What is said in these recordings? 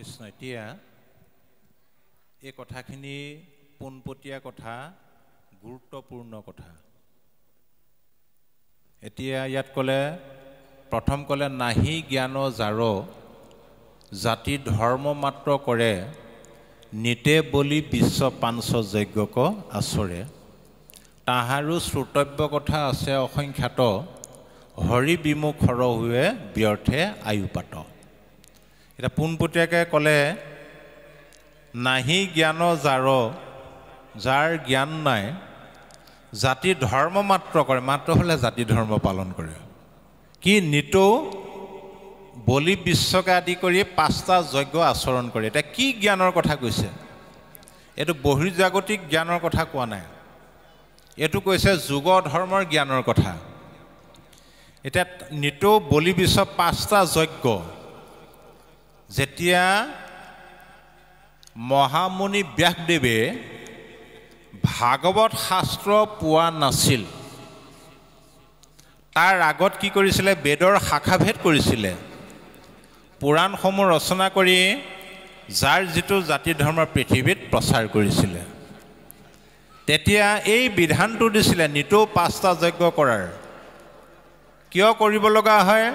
কৃষ্ণ। এতিয়া এই কথাখিনি পোনপটীয়া কথা, গুৰুত্বপূৰ্ণ কথা। এতিয়া ইয়াত ক'লে, প্ৰথম ক'লে নাহি জ্ঞান যাৰ জাতি ধৰ্ম মাত্ৰ কৰে, নিতে বলি বিশ্ব পাঞ্চ যজ্ঞক আচৰে। তাহাৰো শ্ৰোতব্য কথা আছে অসংখ্যাত, হৰি বিমুখ সৰহুৱে ব্যৰ্থে আয়ুপাত। এতিয়া পোনপটীয়াকৈ ক'লে নাহি জ্ঞান যাৰ জ্ঞান নাই, জাতি ধৰ্ম মাত্ৰ কৰে, মাত্ৰ হ'লে জাতি ধৰ্ম পালন কৰে, কি নিতৌ বলি বিশ্বকে আদি কৰি 5টা যজ্ঞ আচৰণ কৰে। এতিয়া কি জ্ঞানৰ কথা কৈছে? এইটো বহিৰ্জাগতিক জ্ঞানৰ কথা কোৱা নাই, এইটো কৈছে যুগ ধৰ্মৰ জ্ঞানৰ কথা। এতিয়া নিতৌ বলি বিশ্ব 5টা যজ্ঞ, যেতিয়া মহামুনি ব্যাসদেৱে ভাগৱত শাস্ত্ৰ পোৱা নাছিল, তাৰ আগত কি কৰিছিলে? বেদৰ শাখাভেদ কৰিছিলে, পুৰাণসমূহ ৰচনা কৰি যাৰ যিটো জাতি ধৰ্মৰ পৃথিৱীত প্ৰচাৰ কৰিছিলে। তেতিয়া এই বিধানটো দিছিলে নিতৌ 5টা যজ্ঞ কৰাৰ। কিয় কৰিব লগা হয়?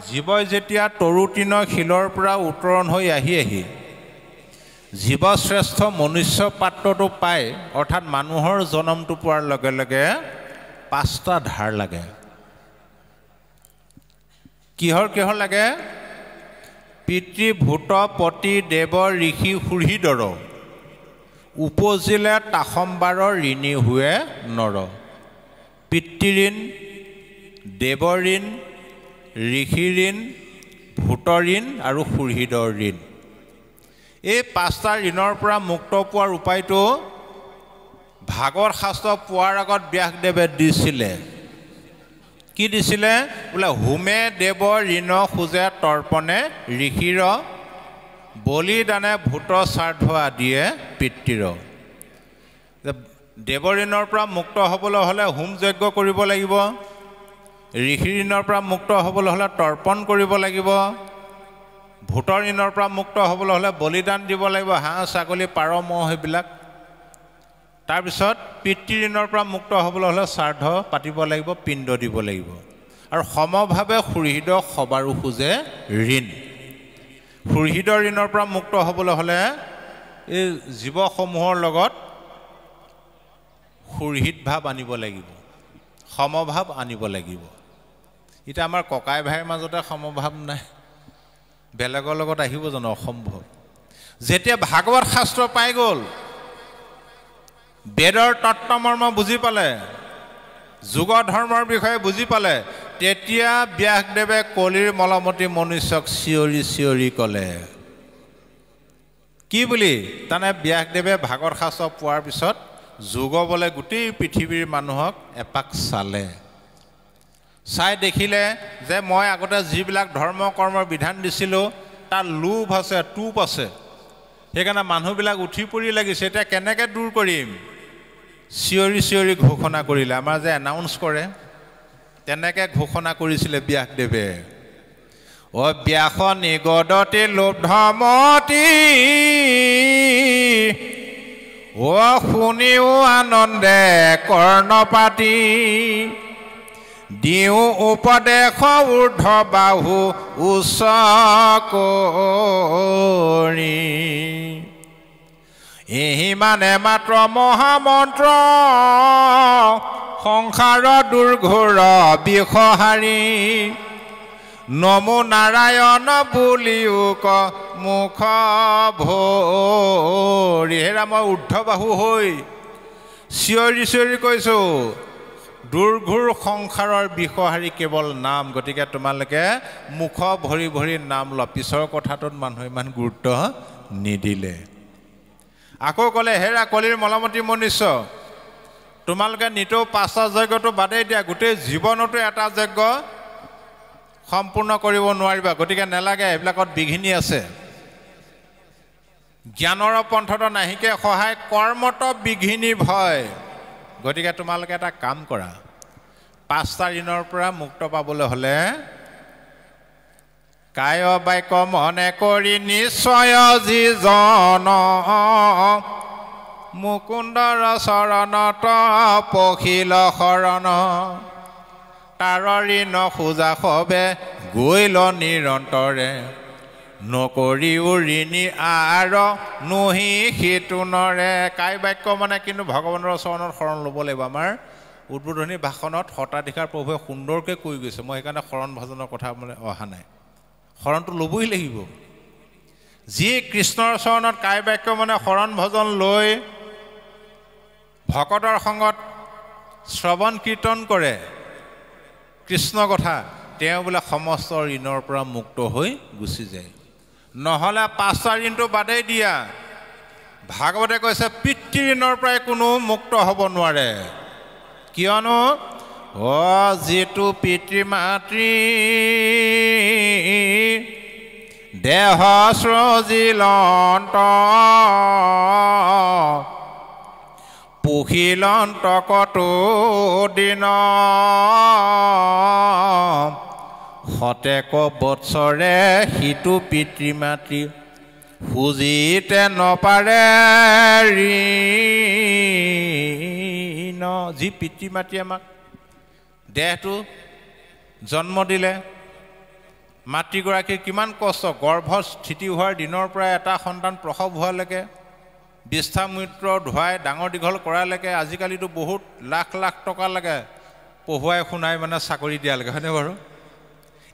জীৱই যেতিয়া তৰুতৃণ শিলৰ পৰা উত্তৰণ হৈ আহি জীৱশ্ৰেষ্ঠ মনুষ্য পাত্ৰটো পায়, অৰ্থাৎ মানুহৰ জন্মটো পোৱাৰ লগে লগে 5টা ধাৰ লাগে। কিহৰ লাগে? পিতৃভূত পতি দেৱ ঋষি সুহৃদৰ, উপজিলে তাসম্বাৰৰ ঋণী হুৱে নৰ। পিতৃঋণ, দেৱঋণ, ঋষিঋণ, ভূতঋণ আৰু সুহৃদৰ ঋণ। এই 5টা ঋণৰ পৰা মুক্ত পোৱাৰ উপায়টো ভাগৱত শাস্ত্ৰ পোৱাৰ আগত ব্যাসদেৱে দিছিলে। কি দিছিলে? বোলে হোমে দেৱ ঋণ খোজে তৰ্পণে ঋষিৰ, বলিদানে ভূত শ্ৰাদ্ধ আদিয়ে পিতৃৰ। দেৱ ঋণৰ পৰা মুক্ত হ'বলৈ হ'লে হোম যজ্ঞ কৰিব লাগিব, ঋষি ঋণৰ পৰা মুক্ত হ'বলৈ হ'লে তৰ্পণ কৰিব লাগিব, ভূতৰ ঋণৰ পৰা মুক্ত হ'বলৈ হ'লে বলিদান দিব লাগিব, হাঁহ ছাগলী পাৰ ম'হ সেইবিলাক। তাৰপিছত পিতৃ ঋণৰ পৰা মুক্ত হ'বলৈ হ'লে শ্ৰাদ্ধ পাতিব লাগিব, পিণ্ড দিব লাগিব। আৰু সমভাৱে সুহৃদ সবাৰো খোজে ঋণ। সুহৃদৰ ঋণৰ পৰা মুক্ত হ'বলৈ হ'লে এই জীৱসমূহৰ লগত সুহৃদ ভাৱ আনিব লাগিব, সমভাৱ আনিব লাগিব। এতিয়া আমাৰ ককাই ভাইৰ মাজতে সমভাৱ নাই, বেলেগৰ লগত আহিব জানো? অসম্ভৱ। যেতিয়া ভাগৱত শাস্ত্ৰ পাই গ'ল, বেদৰ তত্ত্বমৰ্ম বুজি পালে, যুগ ধৰ্মৰ বিষয়ে বুজি পালে, তেতিয়া ব্যাসদেৱে কলিৰ মলমতি মনুষ্যক চিঞৰি চিঞৰি ক'লে। কি বুলি? তাৰমানে ব্যাসদেৱে ভাগৱত শাস্ত্ৰ পোৱাৰ পিছত যুগ বোলে গোটেই পৃথিৱীৰ মানুহক এপাক চালে, চাই দেখিলে যে মই আগতে যিবিলাক ধৰ্ম কৰ্মৰ বিধান দিছিলোঁ তাৰ লোভ আছে, টোপ আছে, সেইকাৰণে মানুহবিলাক উঠি পৰি লাগিছে। এতিয়া কেনেকৈ দূৰ কৰিম? চিঞৰি চিঞৰি ঘোষণা কৰিলে। আমাৰ যে এনাউন্স কৰে, তেনেকৈ ঘোষণা কৰিছিলে ব্যাসদেৱে। অ ব্যাস নিগদতি লোভমতি, অ শুনিও আনন্দে কৰ্ণপাতি, দিওঁ উপদেশ ঊৰ্ধ্ব বাহু উচ্চ কৰি, ইমানে মাত্ৰ মহামন্ত্ৰ সংসাৰ দুৰ্ঘোৰ বিষহাৰী, নমো নাৰায়ণ বুলিও ক মুখ ভৰি। হেৰা মই ঊৰ্ধ্ববাহু হৈ চিঞৰি চিঞৰি কৈছোঁ, দুৰ্ঘোৰ সংসাৰৰ বিষহাৰী কেৱল নাম, গতিকে তোমালোকে মুখ ভৰি ভৰি নাম ল। পিছৰ কথাটোত মানুহে ইমান গুৰুত্ব নিদিলে। আকৌ ক'লে, হেৰা কলিৰ মলমতি মনুষ্য, তোমালোকে নিতৌ 5টা যজ্ঞটো বাদেই দিয়া, গোটেই জীৱনতো এটা যজ্ঞ সম্পূৰ্ণ কৰিব নোৱাৰিবা, গতিকে নেলাগে, এইবিলাকত বিঘিনি আছে। জ্ঞানৰ পন্থত নাহিকে সহায়, কৰ্মত বিঘিনি ভয়। গতিকে তোমালোকে এটা কাম কৰা, 5টা ঋণৰ পৰা মুক্ত পাবলৈ হ'লে কায় বাক্য মনে কৰি নিশ্চয় যিজন মুকুন্দৰ চৰণত পখিল শৰণ তাৰৰি নখোজা সবে গৈল নিৰন্তৰে নকৰি উৰিণী আৰ নহি সিটোনৰে কাই বাক্য মানে কিন্তু ভগৱানৰ চৰণত শৰণ ল'ব লাগিব আমাৰ উদ্বোধনী ভাষণত শতাধিকাৰ প্ৰভুৱে সুন্দৰকৈ কৈ গৈছে মই সেইকাৰণে শৰণ ভজনৰ কথা মানে অহা নাই শৰণটো ল'বই লাগিব যি কৃষ্ণৰ চৰণত কাই বাক্য মানে শৰণ ভজন লৈ ভকতৰ সংগত শ্ৰৱণ কীৰ্তন কৰে কৃষ্ণ কথা তেওঁ বোলে সমস্ত ঋণৰ পৰা মুক্ত হৈ গুচি যায় নহ'লে পাঁচটা ঋণটো বাদেই দিয়া ভাগৱতে কৈছে পিতৃ ঋণৰ পৰাই কোনো মুক্ত হ'ব নোৱাৰে কিয়নো যিটো পিতৃ মাতৃ দেহ সৃজিলন্ত পুহিলন্ত কতো দিন শতেক বৎসৰে সিটো পিতৃ মাতৃ খুজিতে নপাৰে ঋণ যি পিতৃ মাতৃ আমাক দেহটো জন্ম দিলে মাতৃগৰাকীৰ কিমান কষ্ট গৰ্ভত স্থিতি হোৱাৰ দিনৰ পৰা এটা সন্তান প্ৰসৱ হোৱালৈকে বিষ্ঠামূত্ৰ ধুৱাই ডাঙৰ দীঘল কৰালৈকে আজিকালিতো বহুত লাখ লাখ টকা লাগে পঢ়ুৱাই শুনাই মানে চাকৰি দিয়ালৈকে হয়নে বাৰু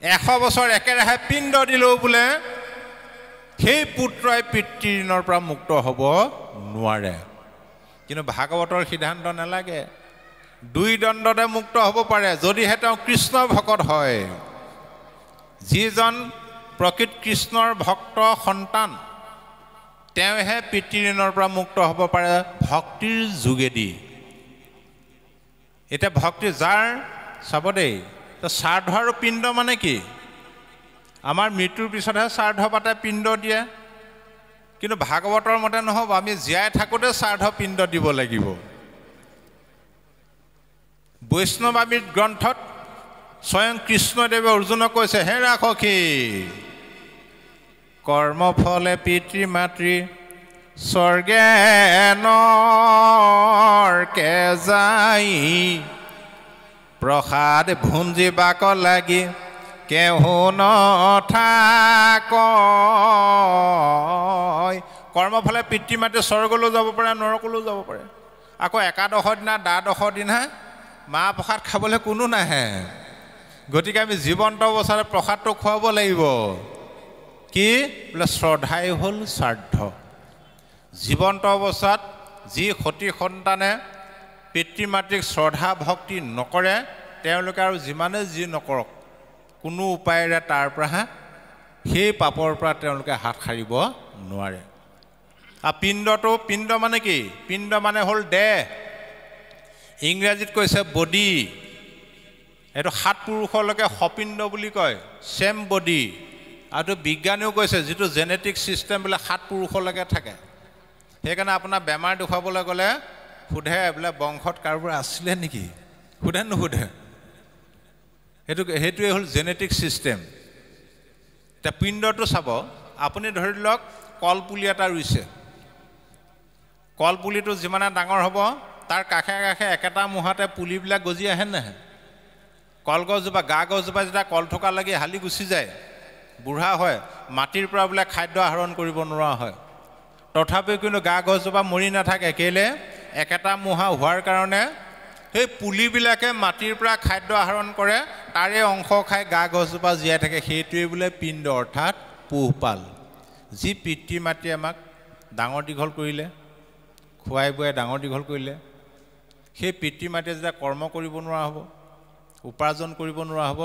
100 বছৰ একেৰাহে পিণ্ড দিলেও বোলে সেই পুত্ৰই পিতৃ ঋণৰ পৰা মুক্ত হ'ব নোৱাৰে কিন্তু ভাগৱতৰ সিদ্ধান্ত নালাগে দুই দণ্ডতে মুক্ত হ'ব পাৰে যদিহে তেওঁ কৃষ্ণ ভকত হয় যিজন প্ৰকৃত কৃষ্ণৰ ভক্ত সন্তান তেওঁহে পিতৃ ঋণৰ পৰা মুক্ত হ'ব পাৰে ভক্তিৰ যোগেদি এটা ভক্তি যাৰ চাব দেই তো শ্ৰাদ্ধ আৰু পিণ্ড মানে কি আমাৰ মৃত্যুৰ পিছতহে শ্ৰাদ্ধ পাতে পিণ্ড দিয়ে কিন্তু ভাগৱতৰ মতে নহ'ব আমি জীয়াই থাকোঁতে শ্ৰাদ্ধ পিণ্ড দিব লাগিব বৈষ্ণৱামৃত গ্ৰন্থত স্বয়ং কৃষ্ণদেৱে অৰ্জুনক কৈছে হে ৰাখি কৰ্মফলে পিতৃ মাতৃ স্বৰ্গে নৰকে যাই প্ৰসাদ ভুঞ্জিবাক লাগি কেহু নথাক কৰ্মফলে পিতৃ মাতৃ স্বৰ্গলৈ যাব পাৰে নৰকলৈও যাব পাৰে আকৌ একাদশৰ দিনা দ্বাদশৰ দিনা মাহ প্ৰসাদ খাবলৈ কোনো নাহে গতিকে আমি জীৱন্ত অৱস্থাত প্ৰসাদটো খুৱাব লাগিব কি বোলে শ্ৰদ্ধাই হ'ল শ্ৰাদ্ধ জীৱন্ত অৱস্থাত যি সতী সন্তানে পিতৃ মাতৃক শ্ৰদ্ধা ভক্তি নকৰে তেওঁলোকে আৰু যিমানে যি নকৰক কোনো উপায়েৰে তাৰ পৰা সেই পাপৰ পৰা তেওঁলোকে হাত সাৰিব নোৱাৰে আৰু পিণ্ড মানে কি পিণ্ড মানে হ'ল দেহ ইংৰাজীত কৈছে বডি এইটো 7 পুৰুষলৈকে সপিণ্ড বুলি কয় চেম বডি আৰু বিজ্ঞানীও কৈছে যিটো জেনেটিক চিষ্টেম বোলে 7 পুৰুষলৈকে থাকে সেইকাৰণে আপোনাৰ বেমাৰ দেখুৱাবলৈ গ'লে সোধে বোলে বংশত কাৰোবাৰ আছিলে নেকি সোধে নুসোধে সেইটোৱে হ'ল জেনেটিক চিষ্টেম এতিয়া পিণ্ডটো চাব আপুনি ধৰি লওক কলপুলি এটা ৰুইছে কলপুলিটো যিমানে ডাঙৰ হ'ব তাৰ কাষে কাষে একেটা মুহাতে পুলিবিলাক গজি আহে নাহে কলগছজোপা গা গছজোপা যেতিয়া কল থকা লাগি হালি গুচি যায় বুঢ়া হয় মাটিৰ পৰা বোলে খাদ্য আহৰণ কৰিব নোৱাৰা হয় তথাপিও কিন্তু গা গছজোপা মৰি নাথাকে কেলে একেটা মুহা হোৱাৰ কাৰণে সেই পুলিবিলাকে মাটিৰ পৰা খাদ্য আহৰণ কৰে তাৰে অংশ খাই গা গছজোপা জীয়াই থাকে সেইটোৱে বোলে পিণ্ড অৰ্থাৎ পোহপাল যি পিতৃ মাতৃ আমাক ডাঙৰ দীঘল কৰিলে খুৱাই বুৱাই ডাঙৰ দীঘল কৰিলে সেই পিতৃ মাতৃয়ে যেতিয়া কৰ্ম কৰিব নোৱাৰা হ'ব উপাৰ্জন কৰিব নোৱাৰা হ'ব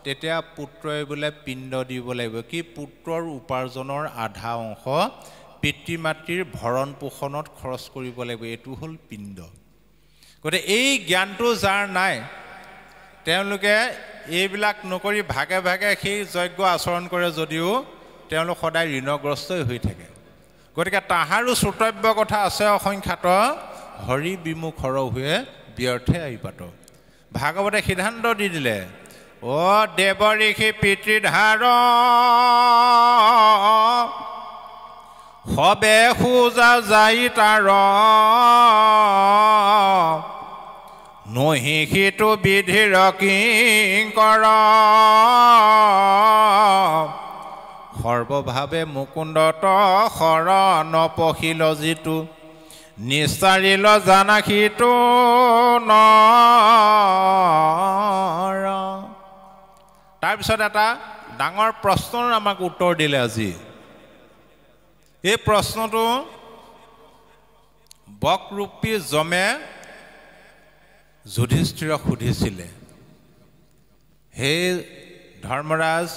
তেতিয়া পুত্ৰই বোলে পিণ্ড দিব লাগিব কি পুত্ৰৰ উপাৰ্জনৰ আধা অংশ পিতৃ মাতৃৰ ভৰণ পোষণত খৰচ কৰিব লাগিব এইটো হ'ল পিণ্ড গতিকে এই জ্ঞানটো যাৰ নাই তেওঁলোকে এইবিলাক নকৰি ভাগে ভাগে সেই যজ্ঞ আচৰণ কৰে যদিও তেওঁলোক সদায় ঋণগ্ৰস্তই হৈ থাকে গতিকে তাহাৰো শ্ৰোতব্য কথা আছে অসংখ্যাত হৰি বিমুখ হৰহুৱে ব্যৰ্থে আহিপাত ভাগৱতে সিদ্ধান্ত দি দিলে অ দেৱ ঋষি পিতৃধাৰ সবে খোজা যাই তাৰ নহিষিতো বিধিৰ কিংকৰ সৰ্বভাৱে মুকুন্দত শৰণ পশিল যিটো নিস্তাৰিল জানাসিতো নৰ। তাৰপিছত এটা ডাঙৰ প্ৰশ্নৰ আমাক উত্তৰ দিলে আজি। এই প্ৰশ্নটো বকৰূপী যমে যুধিষ্ঠিৰক সুধিছিলে, হে ধৰ্মৰাজ,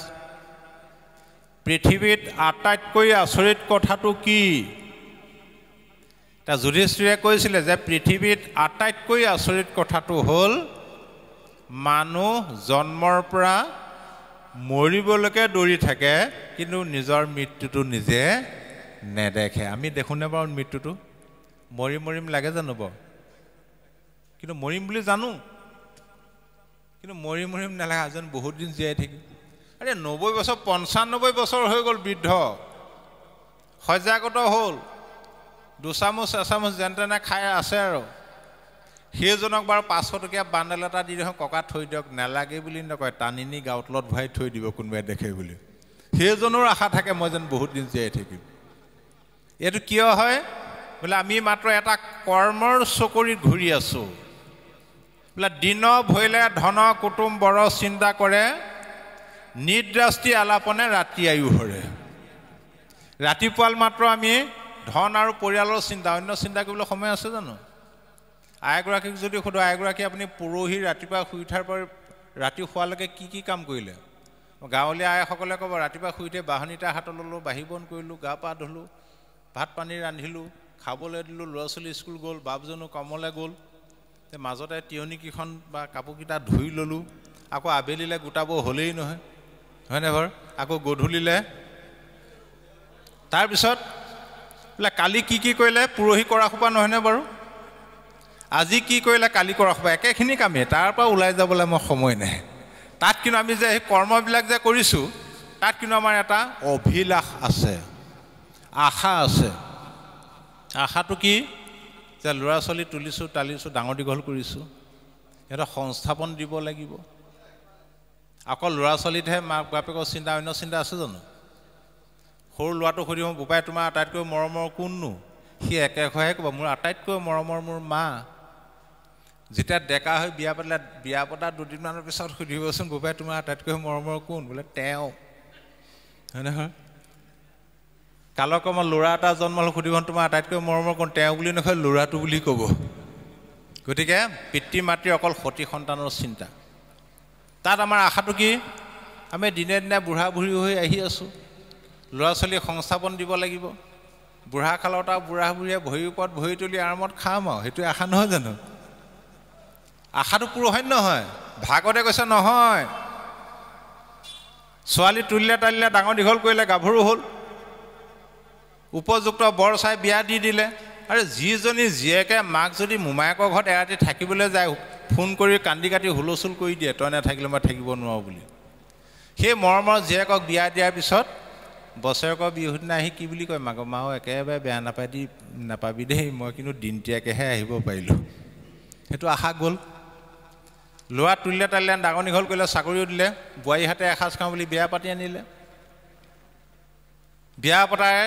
পৃথিৱীত আটাইতকৈ আচৰিত কথাটো কি? তা যুধিষ্ঠিৰে কৈছিলে যে পৃথিৱীত আটাইতকৈ আচৰিত কথাটো হ'ল মানুহ জন্মৰ পৰা মৰিবলৈকে দৌৰি থাকে, কিন্তু নিজৰ মৃত্যুটো নিজে নেদেখে। আমি দেখোনে বাৰু মৃত্যুটো? মৰিম লাগে জানো বাৰু? কিন্তু মৰিম বুলি জানো, কিন্তু মৰিম নালাগে, যেন বহুত দিন জীয়াই থাকিম। আৰে 90 বছৰ 95 বছৰ হৈ গ'ল, বৃদ্ধ সজাগত হ'ল, দুচামুচ এচামুচ যেন তেনে খাই আছে আৰু। সেইজনক বাৰু 500 টকীয়া বাণ্ডেল এটা দি দিওঁ, ককা থৈ দিয়ক, নালাগে বুলি নকয়, টানি নি গাঁৱতলত ভৰাই থৈ দিব কোনোবাই দেখে বুলি। সেইজনৰ আশা থাকে মই যেন বহুত দিন জীয়াই থাকিম। এইটো কিয় হয় বোলে? আমি মাত্ৰ এটা কৰ্মৰ চকৰিত ঘূৰি আছোঁ। বোলে দিন ভৈলে ধন কুটুম বৰ চিন্তা কৰে, নিদ্ৰাস্তি আলাপনে ৰাতি আয়ু হৰে। ৰাতিপুৱাল মাত্ৰ আমি ধন আৰু পৰিয়ালৰ চিন্তা, অন্য চিন্তা কৰিবলৈ সময় আছে জানো? আইগৰাকীক যদি সোধো, আইগৰাকী আপুনি পৰহি ৰাতিপুৱা শুই উঠাৰ পৰা ৰাতি শোৱালৈকে কি কাম কৰিলে? গাঁৱলীয়া আইসকলে ক'ব, ৰাতিপুৱা শুই উঠি বাঢ়নিটা হাতত ল'লোঁ, বাঢ়ি বন কৰিলোঁ, গা পা ধুলোঁ, ভাত পানী ৰান্ধিলোঁ, খাবলৈ দিলোঁ, ল'ৰা ছোৱালী স্কুল গ'ল, বাপজনো কামলৈ গ'ল, মাজতে তিয়নিকেইখন বা কাপোৰকেইটা ধুই ল'লোঁ, আকৌ আবেলিলৈ গোটাব হ'লেই নহয়, হয়নে বাৰু? আকৌ গধূলিলৈ। তাৰপিছত বোলে কালি কি কৰিলে পৰহি কৰা সোপা নহয়নে বাৰু? আজি কি কৰিলে কালি কৰা সোপা, একেখিনি কামেই। তাৰ পৰা ওলাই যাবলৈ মই সময় নাই। তাত কিন্তু আমি যে সেই কৰ্মবিলাক যে কৰিছোঁ, তাত কিন্তু আমাৰ এটা অভিলাষ আছে, আশা আছে। আশাটো কি? যে ল'ৰা ছোৱালী তুলিছোঁ, তালিছোঁ, ডাঙৰ দীঘল কৰিছোঁ, সিহঁতক সংস্থাপন দিব লাগিব। আকৌ ল'ৰা ছোৱালীতহে মাক বাপেকৰ চিন্তা, অন্য চিন্তা আছে জানো? সৰু ল'ৰাটোক সুধিব, বোপাই তোমাৰ আটাইতকৈ মৰমৰ কোননো? সি একেষাৰে ক'ব, মোৰ আটাইতকৈ মৰমৰ মোৰ মা। যেতিয়া ডেকা হৈ বিয়া পাতিলে, বিয়া পতা দুদিনমানৰ পিছত সুধিবচোন, বোপাই তোমাৰ আটাইতকৈ মৰমৰ কোন? বোলে তেওঁ, হয় নহয়? কালক্ৰমত ল'ৰা এটা জন্ম হ'ল, সুধিব তোমাৰ আটাইতকৈ মৰমৰ কোন? তেওঁ বুলি নকয়, ল'ৰাটো বুলি ক'ব। গতিকে পিতৃ মাতৃৰ অকল সতি সন্তানৰ চিন্তা। তাত আমাৰ আশাটো কি? আমি দিনে দিনে বুঢ়া বুঢ়ী হৈ আহি আছোঁ, ল'ৰা ছোৱালীক সংস্থাপন দিব লাগিব। বুঢ়া কালত আৰু বুঢ়া বুঢ়ীয়ে ভৰিৰ ওপৰত ভৰি তুলি আৰামত খাম আৰু, সেইটোৱে আশা নহয় জানো? আশাটো পূৰণ নহয়। ভাগৱতে কৈছে নহয়, ছোৱালী তুলিলে তালিলে, ডাঙৰ দীঘল কৰিলে, গাভৰু হ'ল, উপযুক্ত বৰ চাই বিয়া দি দিলে। আৰু যিজনী জীয়েকে মাক যদি মোমায়েকৰ ঘৰত এৰাতি থাকিবলৈ যায়, ফোন কৰি কান্দি কাটি হুলস্থুল কৰি দিয়ে, তই নাথাকিলে মই থাকিব নোৱাৰোঁ বুলি। সেই মৰমৰ জীয়েকক বিয়া দিয়াৰ পিছত বছৰেকৰ বিহুৰ দিনা আহি কি বুলি কয়? মাও একেবাৰে বেয়া নাপাবি দেই, মই কিন্তু দিনতীয়াকৈহে আহিব পাৰিলোঁ। সেইটো আশা গ'ল। ল'ৰা তুলিলে তালিলে, ডাঙৰ দীঘল কৰিলে, চাকৰিও দিলে, বোৱাৰীহাতে এসাঁজ খাওঁ বুলি বিয়া পাতি আনিলে। বিয়া পতাই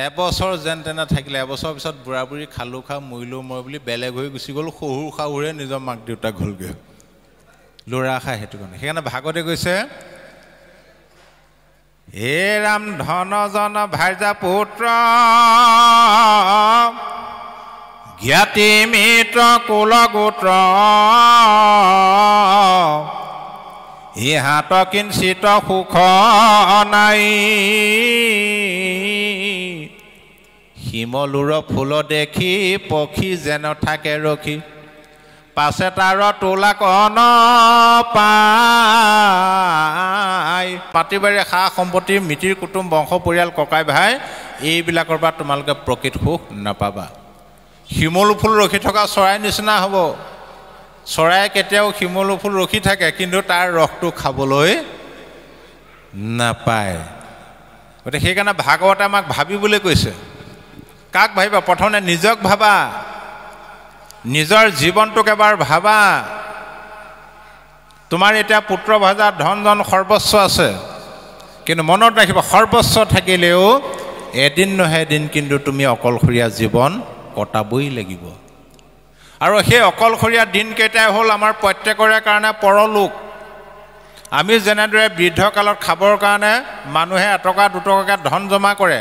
এবছৰ যেন তেনে থাকিলে, এবছৰৰ পিছত বুঢ়া বুঢ়ী খালোঁ খা মৰিলোঁ মই বুলি বেলেগ হৈ গুচি গ'ল। শহুৰ শাহুৰে নিজৰ মাক দেউতাক হ'লগৈ। ল'ৰা আশা সেইটো কাৰণে। সেইকাৰণে ভাগৱতে কৈছে, হে ৰাম ধনজন ভাৰ্যা পুত্ৰ, জ্ঞাতি মিত্ৰ কুল গোত্ৰ, ইহাত কিঞ্চিত সুখ নাই, শিমলুৰ ফুল দেখি পক্ষী যেন থাকে ৰখি, পাছে তাৰ তোলা কন পাই। মাটি বাৰী সা সম্পত্তি, মিতিৰ কুটুম, বংশ পৰিয়াল, ককাই ভাই, এইবিলাকৰ পৰা তোমালোকে প্ৰকৃত সুখ নাপাবা। শিমলু ফুল ৰখি থকা চৰাই নিচিনা হ'ব। চৰাই কেতিয়াও শিমলু ফুল ৰখি থাকে কিন্তু তাৰ ৰসটো খাবলৈ নাপায় গতিকে সেইকাৰণে ভাগৱতে আমাক ভাবিবলৈ কৈছে কাক ভাবিবা প্ৰথমে নিজক ভাবা নিজৰ জীৱনটোক এবাৰ ভাবা তোমাৰ এতিয়া পুত্ৰ ভাজা ধন জন সৰ্বস্ব আছে কিন্তু মনত ৰাখিবা সৰ্বস্ব থাকিলেও এদিন নহয় এদিন কিন্তু তুমি অকলশৰীয়া জীৱন কটাবই লাগিব আৰু সেই অকলশৰীয়া দিনকেইটাই হ'ল আমাৰ প্ৰত্যেকৰে কাৰণে পৰলোক আমি যেনেদৰে বৃদ্ধকালত খাবৰ কাৰণে মানুহে এটকা দুটকাকৈ ধন জমা কৰে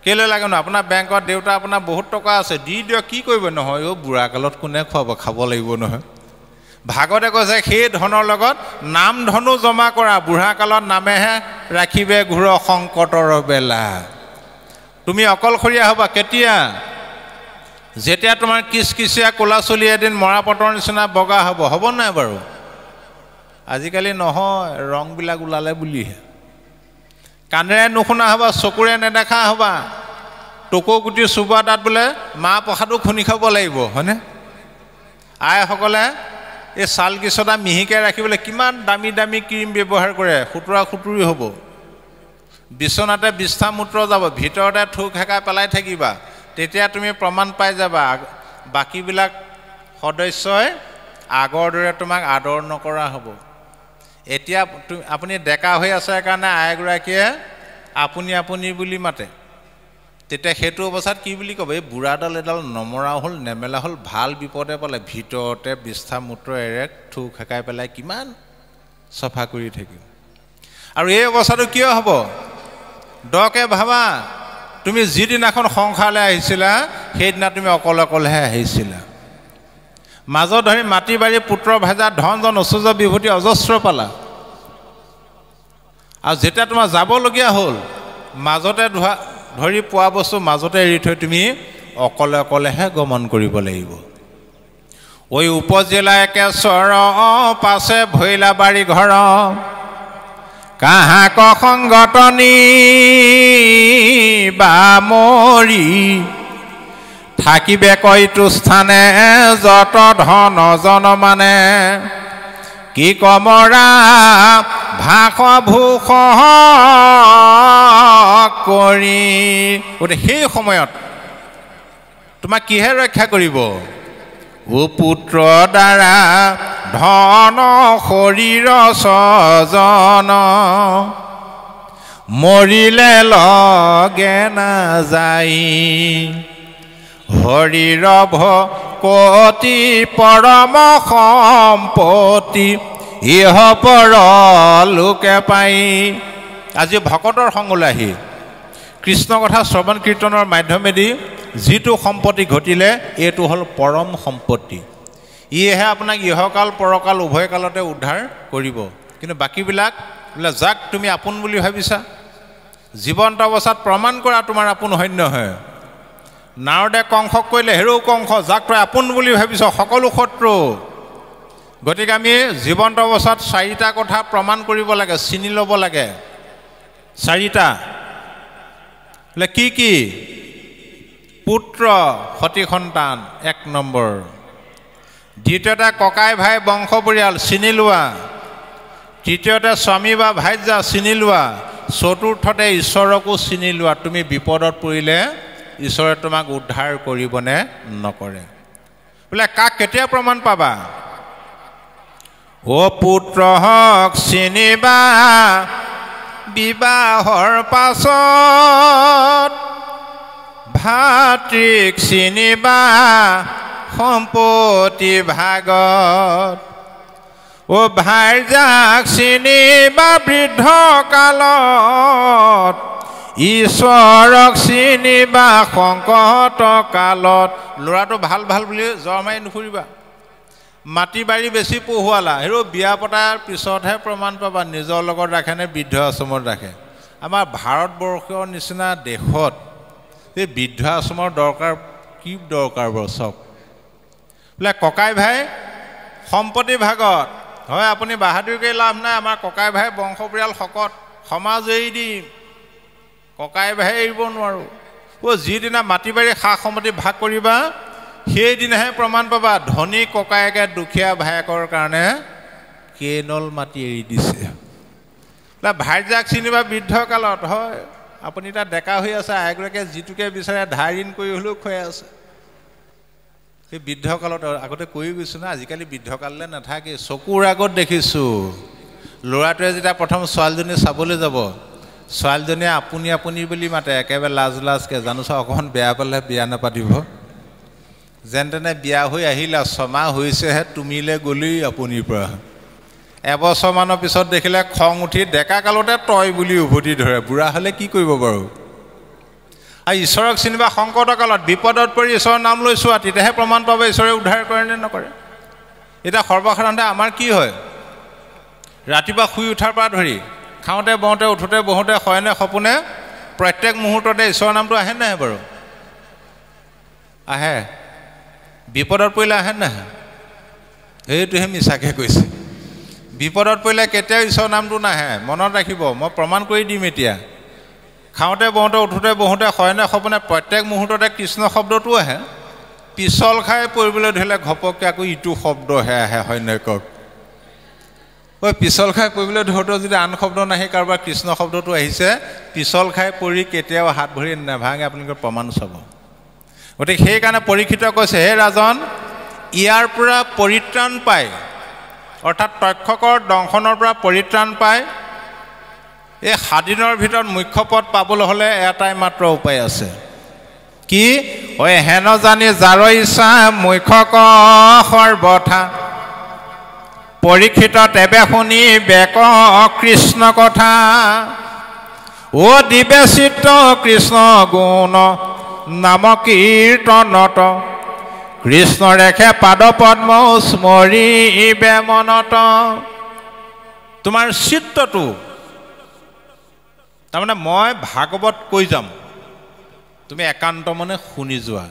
কেলৈ লাগে ন আপোনাৰ বেংকত দেউতা আপোনাৰ বহুত টকা আছে দি দিয়ক কি কৰিব নহয় বুঢ়া কালত কোনে খুৱাব খাব লাগিব নহয় ভাগৱতে কৈছে সেই ধনৰ লগত নাম ধনো জমা কৰা বুঢ়া কালত নামেহে ৰাখিবে ঘূৰ সংকটৰ বেলা তুমি অকলশৰীয়া হ'বা কেতিয়া যেতিয়া তোমাৰ কিচকিচিয়া কোলা চলি এদিন মৰাপতৰ নিচিনা বগা হ'ব নাই বাৰু আজিকালি নহয় ৰংবিলাক ওলালে বুলিহে কাণেৰে নুশুনা হ'বা চকুৰে নেদেখা হ'বা টকৌ গুটি চুবোৱা তাত বোলে মাহ প্ৰসাদো খুন্দি খাব লাগিব হয়নে আইসকলে এই ছাল কিচটা মিহিকৈ ৰাখিবলৈ কিমান দামী দামী ক্ৰীম ব্যৱহাৰ কৰে খুতুৰা খুতুৰি হ'ব বিচনাতে বিষ্ঠামূত্ৰ যাব ভিতৰতে থুক হেঁকাই পেলাই থাকিবা তেতিয়া তুমি প্ৰমাণ পাই যাবা বাকীবিলাক সদস্যই আগৰ দৰে তোমাক আদৰ নকৰা হ'ব এতিয়া আপুনি ডেকা হৈ আছে কাৰণে আইগৰাকীয়ে আপুনি আপুনি বুলি মাতে তেতিয়া সেইটো অৱস্থাত কি বুলি ক'ব এই বুঢ়াডাল এডাল নমৰা হ'ল নেমেলা হ'ল ভাল বিপদে পালে ভিতৰতে বিষ্ঠামূত্ৰ এৰেক থুক হেঁকাই পেলাই কিমান চফা কৰি থাকিম আৰু এই অৱস্থাটো কিয় হ'ব দকে ভাবা তুমি যিদিনাখন সংসাৰলৈ আহিছিলা সেইদিনা তুমি অকলেহে আহিছিলা মাজত ধৰি মাটি বাৰী পুত্ৰ ভাজা ধন জন ঐশ্বৰ্য বিভূতি অজস্ৰ পালা আৰু যেতিয়া তোমাৰ যাবলগীয়া হ'ল মাজতে ধৰি পোৱা বস্তু মাজতে এৰি থৈ তুমি অকলেহে গমন কৰিব লাগিব ঐ উপজিলা একেশ্বৰ পাছে ভৈলা বাৰী ঘৰ কাহাক সংগতনি বা মৰি থাকিবে কইটো স্থানে যত ধন জন মানে কি কমৰা ভাষ ভূষ কৰি গতিকে সেই সময়ত তোমাক কিহে ৰক্ষা কৰিব ও পুত্ৰ দ্বাৰা ধন শৰীৰ স্বজন মৰিলে লগে নাযায় হৰিৰ ভকতি পৰম সম্পত্তি ইহ পৰ লোকে পাই আজি ভকতৰ সংগলৈ আহি কৃষ্ণ কথা শ্ৰৱণ কীৰ্তনৰ মাধ্যমেদি যিটো সম্পত্তি ঘটিলে এইটো হ'ল পৰম সম্পত্তি ইহে আপোনাক ইহকাল পৰকাল উভয় কালতে উদ্ধাৰ কৰিব কিন্তু বাকীবিলাক বোলে যাক তুমি আপোন বুলি ভাবিছা জীৱন্ত অৱস্থাত প্ৰমাণ কৰা তোমাৰ আপোন হয় নহয় নাৰদে কংসক কৈলে হেৰৌ কংস যাক তই আপোন বুলি ভাবিছ সকলো শত্ৰু গতিকে আমি জীৱন্ত অৱস্থাত চাৰিটা কথা প্ৰমাণ কৰিব লাগে চিনি ল'ব লাগে চাৰিটা বোলে কি পুত্ৰ সতি সন্তান এক নম্বৰ দ্বিতীয়তে ককাই ভাই বংশ পৰিয়াল চিনি লোৱা তৃতীয়তে স্বামী বা ভাইজা চিনি লোৱা চতুৰ্থতে ঈশ্বৰকো চিনি লোৱা তুমি বিপদত পৰিলে ঈশ্বৰে তোমাক উদ্ধাৰ কৰিবনে নকৰে বোলে কাক কেতিয়া প্ৰমাণ পাবা ও পুত্ৰ হক চিনিবা বিবাহৰ পাছত ভাতৃক চিনিবা সম্পত্তি ভাগত ও ভাইজাক চিনিবা বৃদ্ধ কালত ঈশ্বৰক চিনিবা সংকট কালত ল'ৰাটো ভাল বুলি জ্বৰ মাৰি নুফুৰিবা মাটি বাৰী বেছি পঢ়ুৱালা হেৰৌ বিয়া পতাৰ পিছতহে প্ৰমাণ পাবা নিজৰ লগত ৰাখেনে বৃদ্ধ আশ্ৰমত ৰাখে আমাৰ ভাৰতবৰ্ষৰ নিচিনা দেশত এই বৃদ্ধ আশ্ৰমৰ কি দৰকাৰ বাৰু চাওক বোলে ককাই ভাই সম্পত্তি ভাগত হয় আপুনি বাহাদুৰিকৈ লাভ নাই আমাৰ ককাই ভাই বংশ পৰিয়াল শকত সমাজ এৰি দিম ককাই ভাই এৰিব নোৱাৰোঁ যিদিনা মাটি বাৰী সা সম্পত্তি ভাগ কৰিবা সেইদিনাহে প্ৰমাণ পাবা ধনী ককায়েকে দুখীয়া ভায়েকৰ কাৰণে কেনল মাটি এৰি দিছে। ভাইজাক চিনিবা বৃদ্ধ কালত হয়, আপুনি এতিয়া ডেকা হৈ আছে, আইগৰাকীয়ে যিটোকে বিচাৰে ধাৰ ঋণ কৰি হ'লেও খুৱাই আছে। সেই বৃদ্ধ কালত আগতে কৈ গৈছোঁ না, আজিকালি বৃদ্ধ কাললৈ নাথাকে। চকুৰ আগত দেখিছোঁ ল'ৰাটোৱে যেতিয়া প্ৰথম ছোৱালীজনী চাবলৈ যাব, ছোৱালীজনীয়ে আপুনি আপুনি বুলি মাতে, একেবাৰে লাজ লাজকৈ, জানো চাওক অকণমান বেয়া পালে বিয়া নাপাতিব। যেন তেনে বিয়া হৈ আহিলা, ছমাহ হৈছেহে, তুমিলে গ'লেই আপুনিৰ পৰা। এবছৰমানৰ পিছত দেখিলে খং উঠি ডেকা কালতে তই বুলি উভতি ধৰে, বুঢ়া হ'লে কি কৰিব বাৰু। আৰু ঈশ্বৰক চিনিবা সংকটৰ কালত বিপদত পৰি ঈশ্বৰৰ নাম লৈ চোৱা, তেতিয়াহে প্ৰমাণ পাব ঈশ্বৰে উদ্ধাৰ কৰে নে নকৰে। এতিয়া সৰ্বসাধাৰণতে আমাৰ কি হয়, ৰাতিপুৱা শুই উঠাৰ পৰা ধৰি খাওঁতে বওঁতে উঠোঁতে বহোঁতে শয়নে সপোনে প্ৰত্যেক মুহূৰ্ততে ঈশ্বৰৰ নামটো আহে নাহে বাৰু? আহে। বিপদত পৰিলে আহে নাহে? সেইটোহে মিছাকৈ কৈছে। বিপদত পৰিলে কেতিয়াও ঈশ্বৰৰ নামটো নাহে, মনত ৰাখিব, মই প্ৰমাণ কৰি দিম এতিয়া। খাওঁতে বওঁতে উঠোঁতে বহোঁতে শয়নে সপোনে প্ৰত্যেক মুহূৰ্ততে কৃষ্ণ শব্দটো আহে। পিছল খাই পৰিবলৈ ধৰিলে ঘপককৈ আকৌ ইটো শব্দহে আহে, হয় নাই কওক? ঐ পিছল খাই পৰিবলৈ ধৰোঁতে যদি আন শব্দ নাহে, কাৰোবাৰ কৃষ্ণ শব্দটো আহিছে, পিছল খাই পৰি কেতিয়াও হাত ভৰি নেভাঙে, আপোনালোকে প্ৰমাণ চাব। গতিকে সেইকাৰণে পৰীক্ষিত কৈছে, হে ৰাজন, ইয়াৰ পৰা পৰিত্ৰাণ পায়, অৰ্থাৎ তক্ষকৰ দংশনৰ পৰা পৰিত্ৰাণ পায়। এই 7 দিনৰ ভিতৰত মুখ্য পদ পাবলৈ হ'লে এটাই মাত্ৰ উপায় আছে। কি? হেন জানি যাৰ ইচ্ছা মুখ্য সৰ্বথা, পৰীক্ষিত তেবে শুনি বেক কৃষ্ণ কথা। অ দিবে চিত্ত কৃষ্ণ গুণ নাম কীৰ্তনত, কৃষ্ণ ৰেখে পাদ পদ্ম স্মৰিবে মনত। তোমাৰ চিত্তটো, তাৰমানে মই ভাগৱত কৈ যাম, তুমি একান্ত মনে শুনি যোৱা,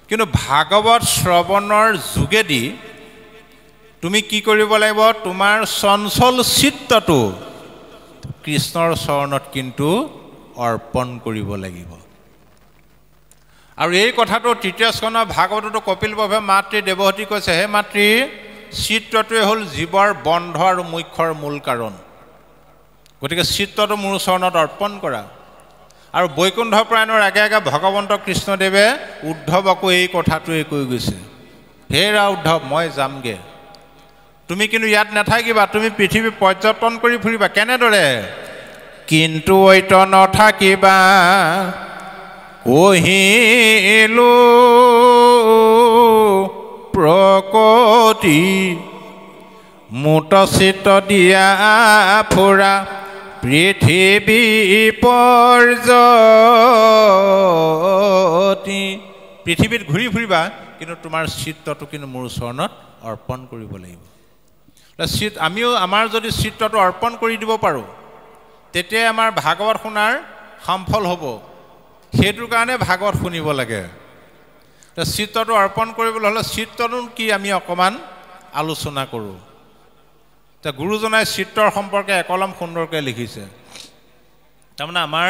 কিন্তু ভাগৱত শ্ৰৱণৰ যোগেদি তুমি কি কৰিব লাগিব, তোমাৰ চঞ্চল চিত্তটো কৃষ্ণৰ চৰণত কিন্তু অৰ্পণ কৰিব লাগিব। আৰু এই কথাটো তৃতীয় স্কন্ধৰ ভাগৱততো কপিলপ্ৰভুৱে মাতৃ দেৱহতী কৈছে, হে মাতৃ, চিত্তটোৱে হ'ল জীৱৰ বন্ধ আৰু মোক্ষৰ মূল কাৰণ। গতিকে চিত্তটো মোৰ চৰণত অৰ্পণ কৰা। আৰু বৈকুণ্ঠ প্ৰায়ণৰ আগে আগে ভগৱন্ত কৃষ্ণদেৱে উদ্ধৱকো এই কথাটোৱে কৈ গৈছে, হেৰা উদ্ধৱ, মই যামগৈ, তুমি কিন্তু ইয়াত নাথাকিবা, তুমি পৃথিৱী পৰ্যটন কৰি ফুৰিবা। কেনেদৰে? কিন্তু ঐত নাথাকিবা কহিলো প্ৰকতি, মুত চিত্ত দিয়া ফুৰা পৃথিৱী পৰ্যতি। পৃথিৱীত ঘূৰি ফুৰিবা, কিন্তু তোমাৰ চিত্তটো কিন্তু মোৰ চৰণত অৰ্পণ কৰিব লাগিব। আমিও আমাৰ যদি চিত্তটো অৰ্পণ কৰি দিব পাৰোঁ, তেতিয়াই আমাৰ ভাগৱত শুনাৰ সফল হ'ব। সেইটোৰ কাৰণে ভাগৱত শুনিব লাগে। চিত্তটো অৰ্পণ কৰিবলৈ হ'লে চিত্তটো কি আমি অকণমান আলোচনা কৰোঁ। এতিয়া গুৰুজনাই চিত্তৰ সম্পৰ্কে একলম সুন্দৰকৈ লিখিছে। তাৰমানে আমাৰ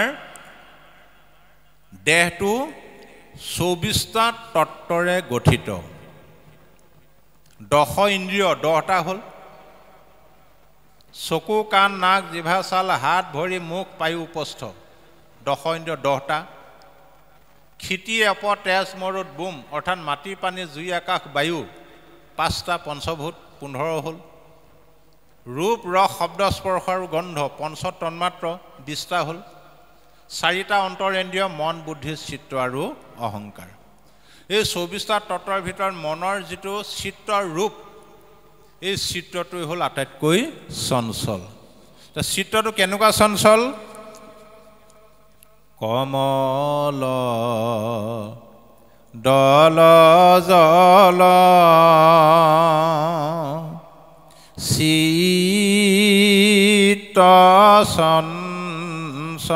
দেহটো 24টা তত্ত্বৰে গঠিত। 10 ইন্দ্ৰিয়, 10টা হ'ল। চকু, কাণ, নাক, জিভা, ছাল, হাত, ভৰি, মুখ, পায়ু, উপস্থ, 10 ইন্দ্ৰিয় 10টা। ক্ষিতি, অপ, তেজ, মৰুদ, বোম, অৰ্থাৎ মাটি, পানী, জুই, আকাশ, বায়ু, 5টা পঞ্চভূত 15 হ'ল। ৰূপ, ৰস, শব্দ, স্পৰ্শ আৰু গন্ধ, পঞ্চ তন্মাত্ৰ 20টা হ'ল। 4টা অন্তৰেন্দ্ৰিয়, মন, বুদ্ধি, চিত্ত আৰু অহংকাৰ। এই 24টা তত্ত্বৰ ভিতৰত মনৰ যিটো চিত্তৰ ৰূপ, এই চিত্ৰটোৱে হ'ল আটাইতকৈ চঞ্চল। চিত্ৰটো কেনেকুৱা চঞ্চল? কমল দল জল চিত্ত চঞ্চল,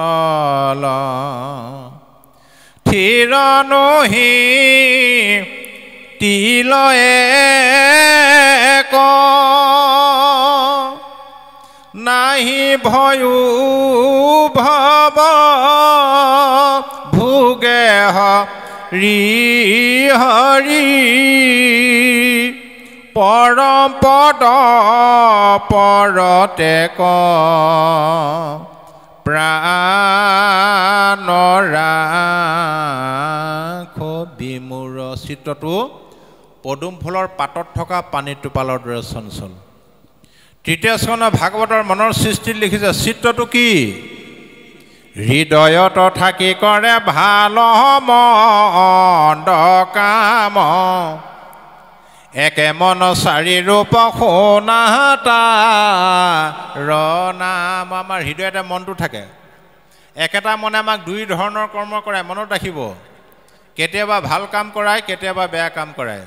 থিৰ নহি তিল এক, নাহি ভয়ো ভৱ ভোগেহ ৰি হৰি পৰম পদ পৰতে ক প্ৰাণ ৰাখ বিমূৰ। চিত্ৰটো পদুম ফুলৰ পাতত থকা পানীৰ টোপালৰ দৰে চঞ্চল। তৃতীয় স্কন্ধ ভাগৱতৰ মনৰ সৃষ্টিত লিখিছে চিত্ৰটো কি? হৃদয়ত থাকি কৰে ভাল মন্দ কাম একে মন চাৰি ৰূপ সোণাতা নাম। আমাৰ হৃদয়তে মনটো থাকে, একেটা মনে আমাক দুই ধৰণৰ কৰ্ম কৰায়। মনত ৰাখিব, কেতিয়াবা ভাল কাম কৰায়, কেতিয়াবা বেয়া কাম কৰায়।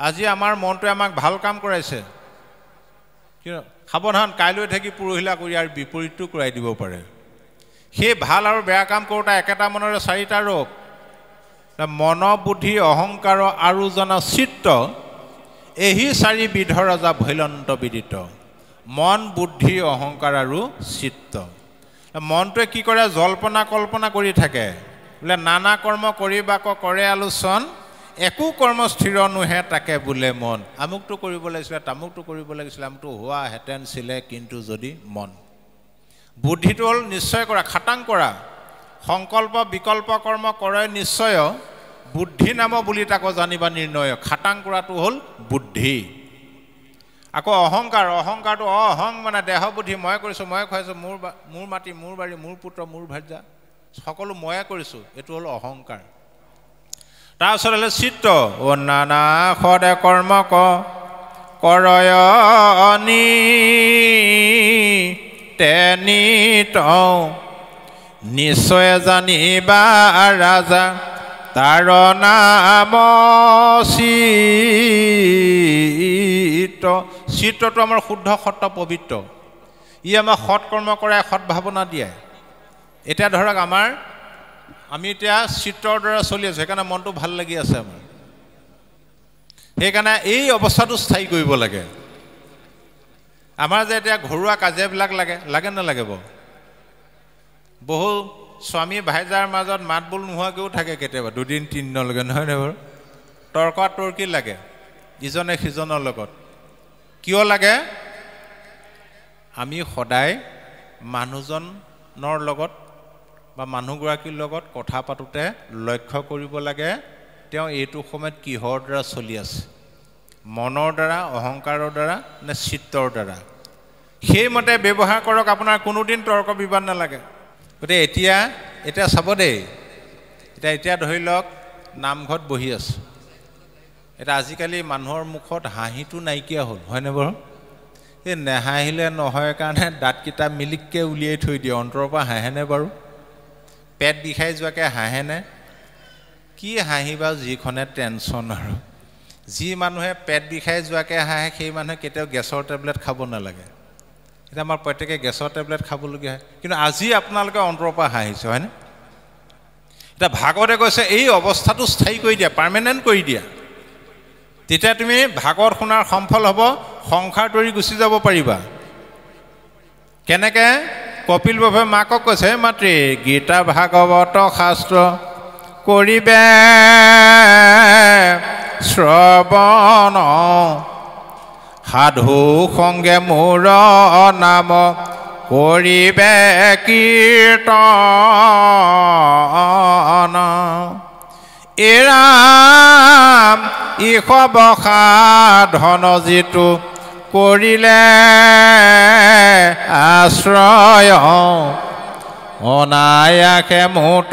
আজি আমাৰ মনটোৱে আমাক ভাল কাম কৰাইছে, সাৱধান, কাইলৈ থাকি পৰহিলা কৰি আৰু বিপৰীতটো কৰাই দিব পাৰে। সেই ভাল আৰু বেয়া কাম কৰোঁতে একেটা মনৰে চাৰিটা ৰূপ, মন বুদ্ধি অহংকাৰ আৰু জনা চিত্ত, এই চাৰি বিধৰ ৰজা ভৈলন্ত বিদিত। মন বুদ্ধি অহংকাৰ আৰু চিত্ত। মনটোৱে কি কৰে? জল্পনা কল্পনা কৰি থাকে, বোলে নানা কৰ্ম কৰিবাক কৰে আলোচন, একো কৰ্ম স্থিৰ নোহে তাকে বোলে মন। আমুকটো কৰিব লাগিছিলে, তামুকটো কৰিব লাগিছিলে, আমুকটো হোৱা হেঁতেন ছিলে কিন্তু যদি মন। বুদ্ধিটো হ'ল নিশ্চয় কৰা, খাটাং কৰা, সংকল্প বিকল্প কৰ্ম কৰে নিশ্চয়, বুদ্ধি নাম বুলি তাকো জানিবা নিৰ্ণয়। খাটাং কৰাটো হ'ল বুদ্ধি। আকৌ অহংকাৰ, অহংকাৰটো অহং মানে দেহ বুদ্ধি, মই কৰিছোঁ, মই খুৱাইছোঁ, মোৰ মাটি, মোৰ বাৰী, মোৰ পুত্ৰ, মোৰ ভাৰ্যা, সকলো ময়ে কৰিছোঁ, এইটো হ'ল অহংকাৰ। তাৰপিছত হ'লে চিত্ত, নানা সদে কৰ্ম কৰয়নি তেনিত নিশ্চয় জানিবা ৰাজা তাৰ নাম চিত্ত। চিত্ৰটো আমাৰ শুদ্ধ সত্য পবিত্ৰ, ই আমাক সৎ কৰ্ম কৰাই, সৎ ভাৱনা দিয়ে। এতিয়া ধৰক আমি এতিয়া চিত্ৰৰ দ্বাৰা চলি আছোঁ, সেইকাৰণে মনটো ভাল লাগি আছে আমাৰ। সেইকাৰণে এই অৱস্থাটো স্থায়ী কৰিব লাগে। আমাৰ যে এতিয়া ঘৰুৱা কাজিয়াবিলাক লাগে নালাগে বাৰু? বহু স্বামী ভাইজাৰ মাজত মাত বোল নোহোৱাকৈও থাকে কেতিয়াবা, দুদিন তিনিদিনলৈকে, নহয়নে বাৰু? তৰ্কাতৰ্কি লাগে ইজনে সিজনৰ লগত। কিয় লাগে? আমি সদায় মানুহজনৰ লগত বা মানুহগৰাকীৰ লগত কথা পাতোঁতে লক্ষ্য কৰিব লাগে তেওঁ এইটো সময়ত কিহৰ দ্বাৰা চলি আছে, মনৰ দ্বাৰা, অহংকাৰৰ দ্বাৰা নে চিত্তৰ দ্বাৰা। সেইমতে ব্যৱহাৰ কৰক, আপোনাৰ কোনোদিন তৰ্ক বিবাদ নালাগে। গতিকে এতিয়া চাব দেই, এতিয়া ধৰি লওক নামঘৰত বহি আছোঁ, এতিয়া আজিকালি মানুহৰ মুখত হাঁহিটো নাইকিয়া হ'ল, হয়নে বাৰু? এই নেহাঁহিলে নহয় কাৰণে দাঁতকেইটা মিলিককৈ উলিয়াই থৈ দিয়ে, অন্তৰৰ পৰা হাঁহেনে বাৰু? পেট বিষাই যোৱাকৈ হাঁহেনে? কি হাঁহিবা, যিখনে টেনশ্যন। আৰু যি মানুহে পেট বিষাই যোৱাকৈ হাঁহে সেই মানুহে কেতিয়াও গেছৰ টেবলেট খাব নালাগে। এতিয়া আমাৰ প্ৰত্যেকে গেছৰ টেবলেট খাবলগীয়া হয়, কিন্তু আজি আপোনালোকে অন্তৰৰ পৰা হাঁহিছে, হয়নে? এতিয়া ভাগৱতে কৈছে এই অৱস্থাটো স্থায়ী কৰি দিয়া, পাৰ্মানেণ্ট কৰি দিয়া, তেতিয়া তুমি ভাগৱত শুনাৰ সম্ফল হ'ব, সংসাৰ তৰি গুচি যাব পাৰিবা। কেনেকৈ? কপিল বাবুৱে মাকক কৈছে, মাতৃ গীতা ভাগৱত শাস্ত্ৰ কৰিবে শ্ৰৱণ, সাধু সংগে মোৰ নাম কৰিবে কীৰ্তন, এৰাম ইসব সাধন যিটো কৰিলে আশ্ৰয়, অনায়াসে মুত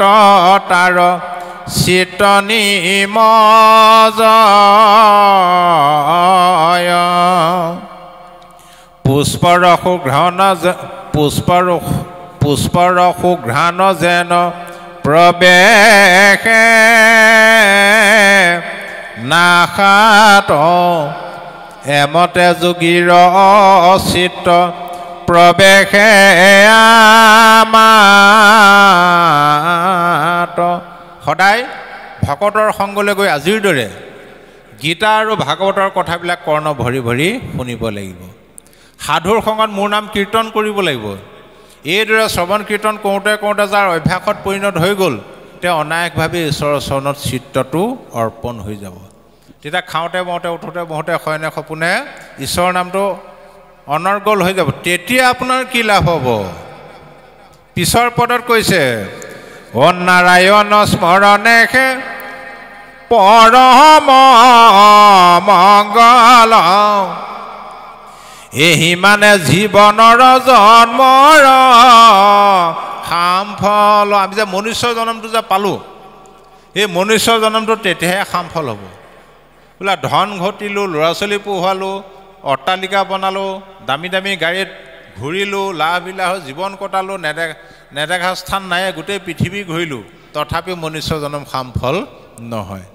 তাৰ চিত্ত নিমজয়, পুষ্পৰ সুঘ্ৰাণ যেন প্ৰৱেশে নাশাত, এমতে যোগীৰ চিত্ত প্ৰৱেশে আমাত। সদায় ভকতৰ সংগলৈ গৈ আজিৰ দৰে গীতা আৰু ভাগৱতৰ কথাবিলাক কৰ্ণ ভৰি ভৰি শুনিব লাগিব। সাধুৰ সংগত মোৰ নাম কীৰ্তন কৰিব লাগিব। এইদৰে শ্ৰৱণ কীৰ্তন কৰোঁতে কৰোঁতে যাৰ অভ্যাসত পৰিণত হৈ গ'ল, তেওঁ অনায়াসভাৱে ঈশ্বৰৰ চৰণত চিত্ৰটো অৰ্পণ হৈ যাব তেতিয়া খাওঁতে বওঁতে উঠোঁতে বহোঁতে শয়নে সপোনে ঈশ্বৰৰ নামটো অনৰ্গল হৈ যাব তেতিয়া আপোনাৰ কি লাভ হ'ব পিছৰ পদত কৈছে অ নাৰায়ণ স্মৰণেহে পৰম মংগল এহি মানে জীৱনৰ জন্মৰ সামফল আমি যে মনুষ্য জন্মটো যে পালোঁ এই মনুষ্য জন্মটো তেতিয়াহে সামফল হ'ব বোলে ধন ঘটিলোঁ ল'ৰা ছোৱালী পঢ়োৱালোঁ অট্টালিকা বনালোঁ দামী দামী গাড়ীত ঘূৰিলোঁ লাহবিলাহ জীৱন কটালোঁ নেদেখা স্থান নাই গোটেই পৃথিৱী ঘূৰিলোঁ তথাপিও মনুষ্য জন্ম সামফল নহয়